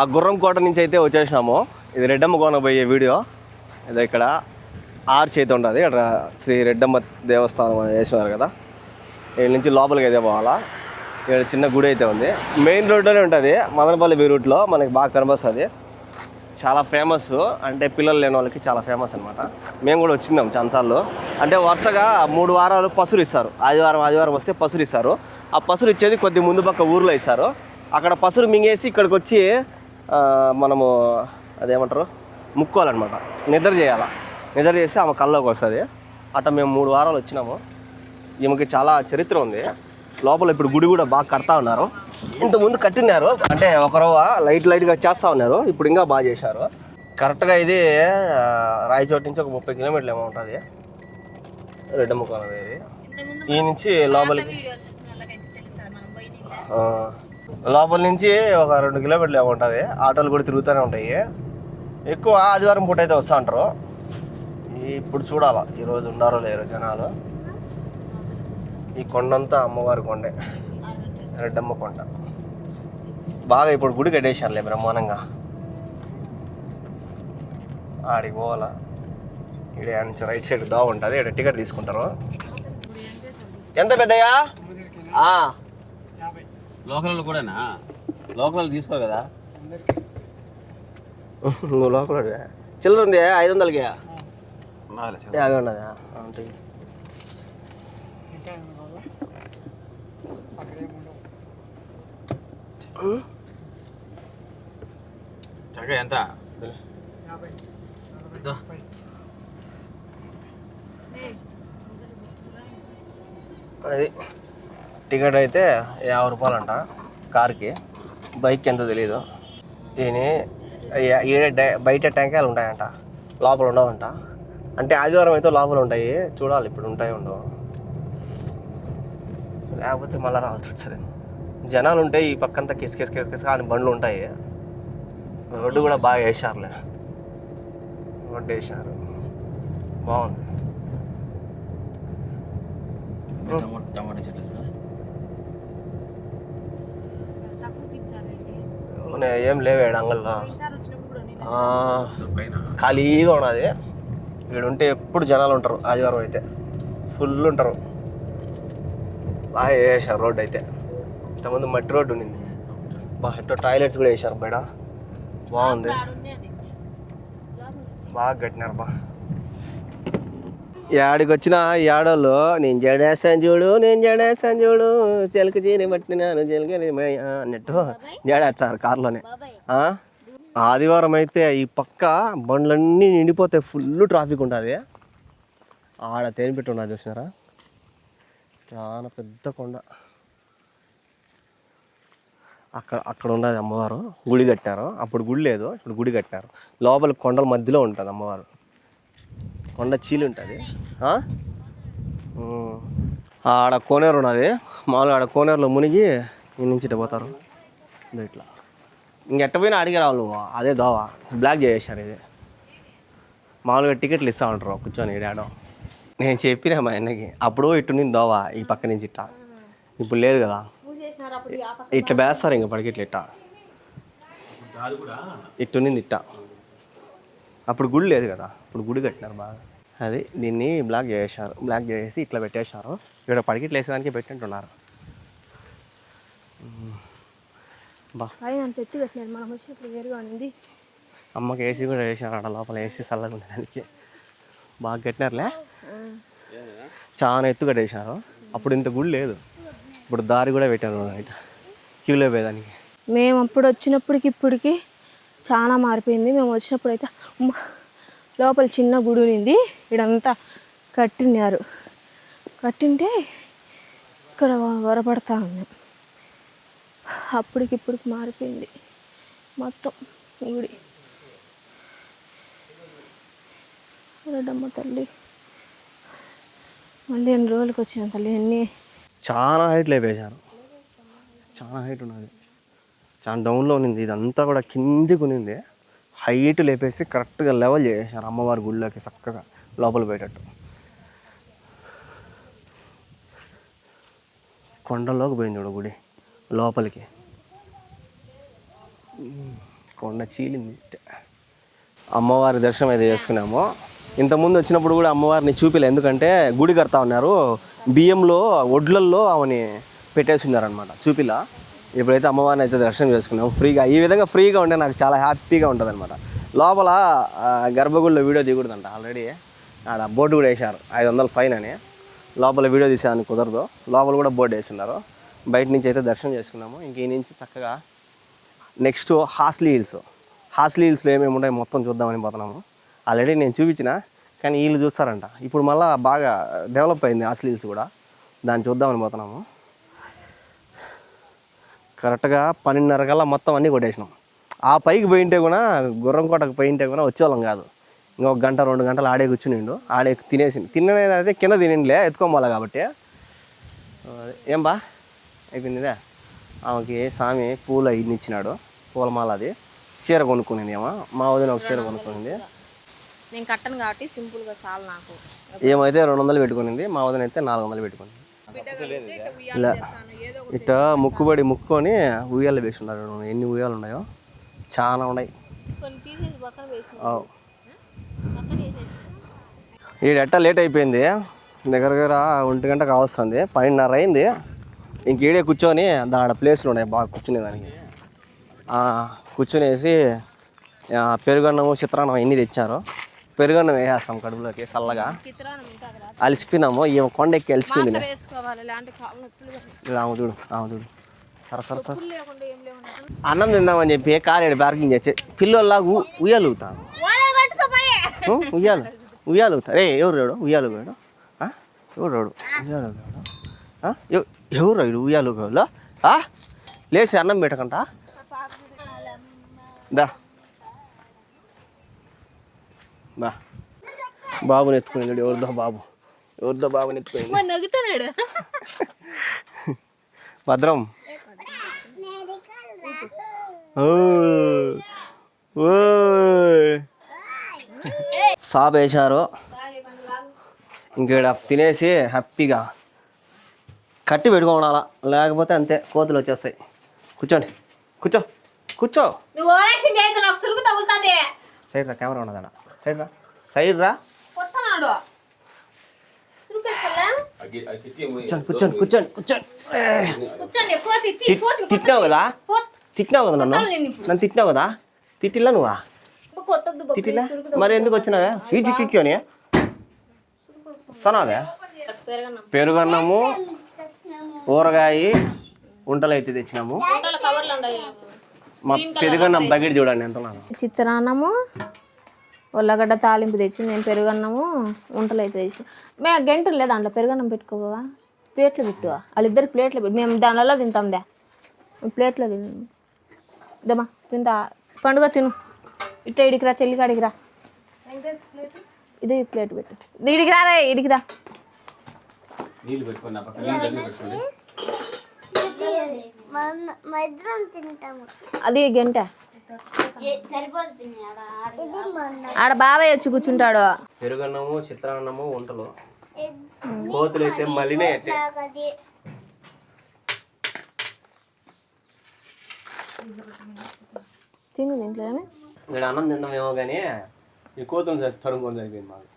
ఆ గుర్రం కోట నుంచి అయితే వచ్చేసినాము. ఇది రెడ్డమ్మ కోన పోయే వీడియో. ఇది ఇక్కడ ఆర్చ్ అయితే ఉంటుంది. ఇక్కడ శ్రీ రెడ్డమ్మ దేవస్థానం అని వేసినారు కదా. వీళ్ళ నుంచి లోపలికి అయితే పోవాలా. ఇక్కడ చిన్న గుడి అయితే ఉంది. మెయిన్ రోడ్లోనే ఉంటుంది, మదనపల్లి బీ రూట్లో మనకి బాగా కనిపిస్తుంది. చాలా ఫేమస్, అంటే పిల్లలు లేని వాళ్ళకి చాలా ఫేమస్ అనమాట. మేము కూడా వచ్చినాం చాలాసార్లు. అంటే వరుసగా 3 వారాలు పసురు ఇస్తారు. ఆదివారం వస్తే పసురు ఇస్తారు. ఆ పసురు ఇచ్చేది కొద్ది ముందు పక్క ఊర్లో ఇస్తారు. అక్కడ పసురు మింగేసి ఇక్కడికి వచ్చి మనము అదేమంటారు ముక్కోవాలన్నమాట. నిద్ర చేయాలి. నిద్ర చేస్తే ఆమె కల్లోకి వస్తుంది. అట్లా మేము 3 వారాలు వచ్చినాము. ఈమెకి చాలా చరిత్ర ఉంది. లోపల ఇప్పుడు గుడి కూడా బాగా కడతా ఉన్నారు. ఇంతకుముందు కట్టినారు, అంటే ఒక రవ్వ లైట్గా చేస్తూ ఉన్నారు. ఇప్పుడు ఇంకా బాగా చేశారు. కరెక్ట్గా ఇది రాయచోటి నుంచి ఒక 30 కిలోమీటర్లు ఏమో ఉంటుంది రెడ్డమ్మ కోన. ఇది ఈ నుంచి లోపల నుంచి ఒక 2 కిలోమీటర్లు ఏమో ఉంటుంది. ఆటోలు కూడా తిరుగుతూనే ఉంటాయి. ఎక్కువ ఆదివారం పూట అయితే వస్తూ ఉంటారు. ఇప్పుడు చూడాలా ఈరోజు ఉన్నారో లేరు జనాలు. ఈ కొండంతా అమ్మవారి కొండే, రెడ్డమ్మ కొండ. బాగా ఇప్పుడు గుడి కట్టేశారులే బ్రహ్మాండంగా. ఆడికి పోవాలా. ఇక్కడ నుంచి రైట్ సైడ్ దా ఉంటుంది. ఇక్కడ టికెట్ తీసుకుంటారు. ఎంత పెద్దయ్యా? లోకల్ కూడానా? లోకల్ తీసుకోరు కదా నువ్వు లోకల్ చిల్లర ఉంది 500కి 50 ఉన్నదా? ఉంటాయి. చక్క ఎంత? అది టికెట్ అయితే 50 రూపాయలు అంట కార్కి. బైక్కి ఎంతో తెలీదు. దీని బయట టెంకాయలు ఉంటాయంట, లోపల ఉండవంట. అంటే ఆదివారం అయితే లోపల ఉంటాయి. చూడాలి ఇప్పుడు ఉంటాయి ఉండవు. లేకపోతే మళ్ళీ రావాల్సి వస్తుంది. జనాలు ఉంటాయి. ఈ పక్కంతా కిసకిస అని బండ్లు ఉంటాయి. రోడ్డు కూడా బాగా వేసారులే. రోడ్డు వేసారు, బాగుంది. టమాటా చెట్లు ఏం లేవు అంగల్లో. ఖాళీగా ఉన్నది. ఇక్కడ ఉంటే ఎప్పుడు జనాలు ఉంటారు. ఆదివారం అయితే ఫుల్ ఉంటారు. బాగా వేసారు రోడ్డు అయితే. ఇంతకుముందు మట్టి రోడ్డు ఉండింది. బాగా ఎట్టో టాయిలెట్స్ కూడా వేసారు బయట. బాగుంది, బాగా కట్టినారు. ఏడికి వచ్చినా ఈ ఆడోళ్ళు నేను జడేసాను చూడు చిలక చీని పట్టినాను చిలకని అన్నట్టు జడేస్తారు కార్లోనే. ఆదివారం అయితే ఈ పక్క బండ్లన్నీ నిండిపోతాయి. ఫుల్ ట్రాఫిక్ ఉంటుంది. ఆడ తేనిపెట్టి ఉన్నది చూసినారా? చాలా పెద్ద కొండ. అక్కడ ఉన్నది అమ్మవారు. గుడి కట్టినారు. అప్పుడు గుడి లేదు, ఇప్పుడు గుడి కట్టినారు. లోపల కొండల మధ్యలో ఉంటుంది అమ్మవారు. కొండ చీలి ఉంటుంది. ఆడ కోనేరు ఉన్నది. మామూలుగా ఆడ కోనేరులో మునిగి ఈ నుంచి పోతారు ఇట్లా. ఇంకెట్ట పోయినా అడిగి రావాలి నువ్వు. అదే దోవ బ్లాక్ చేసేసారు. ఇది మామూలుగా టికెట్లు ఇస్తూ ఉంటారు కూర్చొని ఆడో. నేను చెప్పినా మా అన్నకి అప్పుడు ఇటు నుంచి దోవ ఈ పక్క నుంచి ఇట్టా. ఇప్పుడు లేదు కదా, ఇట్లా వేస్తారు. ఇంక పడికి ఇట్లా ఇట్టా ఇటు నుంచి ఇట్టా. అప్పుడు గుడి లేదు కదా, ఇప్పుడు గుడి కట్టినారు బాగా. అది దీన్ని బ్లాక్ చేసేసారు. బ్లాక్ చేసి ఇట్లా పెట్టేశారు. ఇక్కడ పడికిట్లు వేసేదానికి పెట్టినట్టున్నారు. అమ్మకి ఏసీ కూడా వేసారు. ఆడ లోపల ఏసీ చల్లగా ఉండేదానికి బాగా కట్టినారులే. చాలా ఎత్తు కట్టేశారు. అప్పుడు ఇంత గుడి లేదు. ఇప్పుడు దారి కూడా పెట్టారు బయట క్యూలో పోయేదానికి. మేము అప్పుడు వచ్చినప్పటికి ఇప్పటికి చాలా మారిపోయింది. మేము వచ్చినప్పుడు అయితే లోపల చిన్న గుడి ఉంది. ఇడంతా కట్టినారు. కట్టింటే ఇక్కడ వరపడతా ఉన్నాం. అప్పటికిప్పటికి మారిపోయింది మొత్తం గుడి. రెడ్డమ్మ తల్లి మళ్ళీ ఎన్ని రోజులకి వచ్చిన తల్లి. అన్నీ చాలా హైట్ లేపేశారు. చాలా హైట్ ఉన్నది. చాలా డౌన్లో ఉన్నింది. ఇదంతా కూడా కిందికి ఉన్నింది. హైట్ లేపేసి కరెక్ట్గా లెవెల్ చేసేసారు అమ్మవారి గుళ్ళోకి చక్కగా లోపల పోయేటట్టు. కొండల్లోకి పోయింది గుడి లోపలికి. కొండ చీలింది. అమ్మవారి దర్శనం అయితే చేసుకున్నాము. ఇంతకుముందు వచ్చినప్పుడు కూడా అమ్మవారిని చూపిలే, ఎందుకంటే గుడి కడతా ఉన్నారు, బియ్యంలో ఒడ్లల్లో ఆమెని పెట్టేసి ఉన్నారనమాట, చూపిలా. ఇప్పుడైతే అమ్మవారిని అయితే దర్శనం చేసుకున్నాము ఫ్రీగా. ఈ విధంగా ఫ్రీగా ఉంటే నాకు చాలా హ్యాపీగా ఉంటుంది అనమాట. లోపల గర్భగుడిలో వీడియో దిగకూడదంట, ఆల్రెడీ ఆడ బోర్డు కూడా వేశారు 500 ఫైన్ అని. లోపల వీడియో తీసేదానికి కుదరదు, లోపల కూడా బోర్డు వేస్తున్నారు. బయట నుంచి అయితే దర్శనం చేసుకున్నాము. ఇంక ఈ నుంచి చక్కగా నెక్స్ట్ హాస్లీ హిల్స్లో ఏమేమి ఉంటాయో మొత్తం చూద్దామని పోతున్నాము. ఆల్రెడీ నేను చూపించిన, కానీ వీళ్ళు చూస్తారంట. ఇప్పుడు మళ్ళీ బాగా డెవలప్ అయింది హాస్లీ హిల్స్ కూడా, దాన్ని చూద్దామని పోతున్నాము. కరెక్ట్గా 12:30 కల్లా మొత్తం అన్నీ కొట్టేసినాం. ఆ పైకి పోయింటే కూడా, గుర్రం కోటకు పోయింటే కూడా వచ్చేవాళ్ళం కాదు. ఇంకొక 1-2 గంటలు ఆడే కూర్చునిండు, ఆడే తినేది అయితే కింద తినిండిలే, ఎత్తుకోమాలి కాబట్టి. ఏం బా అయిపోయిందిదే. ఆమెకి స్వామి పూలు ఇన్ని ఇచ్చినాడు, పూలమాల. అది చీర కొనుక్కునింది ఏమో, మా వదిన ఒక చీర కొనుక్కునింది. నేను కట్టను కాబట్టి సింపుల్గా చాలు నాకు. ఏమైతే 200 పెట్టుకునింది, మా వదిన అయితే 400 పెట్టుకునింది. ఇలా ఇట్ట ముక్కుకొని ఉయ్యాలు వేసి ఉన్నారు. ఎన్ని ఉయ్యాలు ఉన్నాయో, చాలా ఉన్నాయి. ఈడెట్ట లేట్ అయిపోయింది, దగ్గర 1 గంట కావస్తుంది, 12:30 అయింది. ఇంక ఈడే కూర్చొని దాడ ప్లేస్లు ఉన్నాయి బాగా కూర్చునేదానికి. కూర్చునేసి పెరుగన్నము చిత్రాన్నం ఎన్ని తెచ్చారో, పెరుగన్నం వేసేస్తాం కడుపులోకి చల్లగా. అలసిపోయినాము, ఏమో కొండ ఎక్కి అలసిపోయింది. చూడు సర అన్నం తిందామని చెప్పి కారు పార్కింగ్ చేసి పిల్లల్లాగా ఉయ్యాలుగుతాను. ఉయ్యాలుగుతా రే, ఎవరు రాడు ఉయ్యాలుగాడు, ఎవరు రాడు ఉయ్యాలుగాడు, ఎవరు రాడు ఉయ్యాలుగాలో. లేచి అన్నం పెట్టకంట దా దా. బాబుని ఎత్తుకుని, ఎవరిదో బాబుని ఎత్తుకుని. భద్రం సాబ్ వేశారు. ఇంకేడ తినేసి హ్యాపీగా కట్టి పెట్టుకోవాలా, లేకపోతే అంతే కోతులు వచ్చేస్తాయి. కూర్చోండి, కూర్చో. సైడ్ రా, కెమెరా ఉన్నదా, సైడ్ రా. కూర్చోండి. తిట్టినావు కదా నన్ను తిట్టినావు కదా, తిట్టిలా నువ్వా? తిట్టిలా మరి ఎందుకు వచ్చినావే తిట్టుకొని వస్తున్నావే? పెరుగన్నము, ఊరగాయ, ఉంటలు అయితే తెచ్చినాము. మా పెరుగన్నం బకెట్ చూడండి ఎంత. చిత్రాన్నము, ఉల్లగడ్డ తాలింపు తెచ్చి, నేను పెరుగన్నము, ఉంటలు అయితే తెచ్చి. మేము గంటలు లేదా దాంట్లో పెరుగన్నం పెట్టుకోవా, ప్లేట్లు పెట్టువా, వాళ్ళిద్దరికి ప్లేట్లు పెట్టు, మేము దానిలో తింటాందా, ప్లేట్లో తిందామా, తింటా పండుగ తిను. ఇట్లా ఇడికిరా, చెల్లికాడికి రా, ఇది ప్లేట్ పెట్టు, ఇడికి రా, ఇడికి రా. అది గంట ఆడ బాబాయ్ వచ్చి కూర్చుంటాడు. పెరుగన్నము, చిత్రాన్నము, వంటలు. కోతులు అయితే మళ్ళీనే తిను దీంట్లో. ఇక్కడ అన్నం తిన్నామేమో కానీ ఈ కోతులు తరుముకొని జరిగింది మాకు.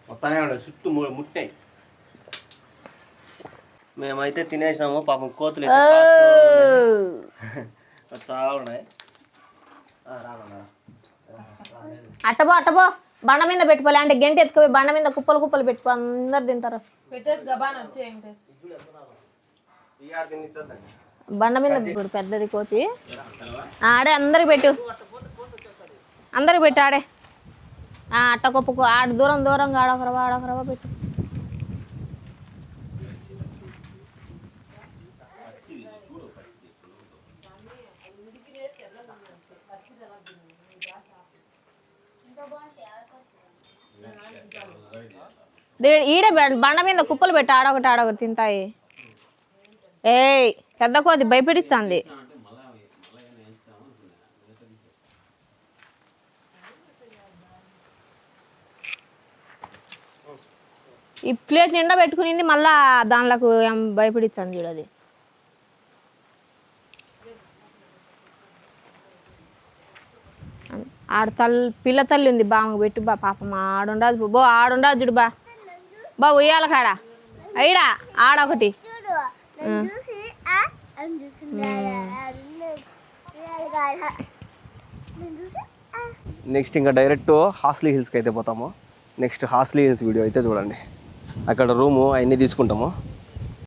మొత్తానే చుట్టూ ముట్టినాయి. మేమైతే తినేసినాము, పాపం కోతులు చాలా ఉన్నాయి. అట్టబో బండ మీద పెట్టుకోలే అంటే గంట ఎత్తుకోపోయి బండ మీద కుప్పలు పెట్టుకో, అందరు తింటారు. బండ మీద పెద్దది కోతి ఆడే, అందరికి పెట్టు ఆడే. అట్ట కుప్పకు ఆడ దూరంగా ఆడొకరవా పెట్టు. ఈడే బండ మీద కుప్పలు పెట్టి ఆడొకటి తింటాయి. ఏయ్ పెద్ద కోతి భయపెడిస్తుంది. ఈ ప్లేట్ నిండా పెట్టుకునింది, మళ్ళా దానిలోకి భయపెడిస్తుంది చూడది. పిల్ల తల్లి ఉంది బామ్మకు పెట్టు బా పాపం ఆడుండదు బో ఆడుండదు చూడు బా ఉయ్యాల కాడ అయిడా ఆడొకటి నెక్స్ట్ ఇంకా డైరెక్ట్ హాస్లీ హిల్స్కి అయితే పోతాము. నెక్స్ట్ హాస్లీ హిల్స్ వీడియో అయితే చూడండి. అక్కడ రూము అవన్నీ తీసుకుంటాము.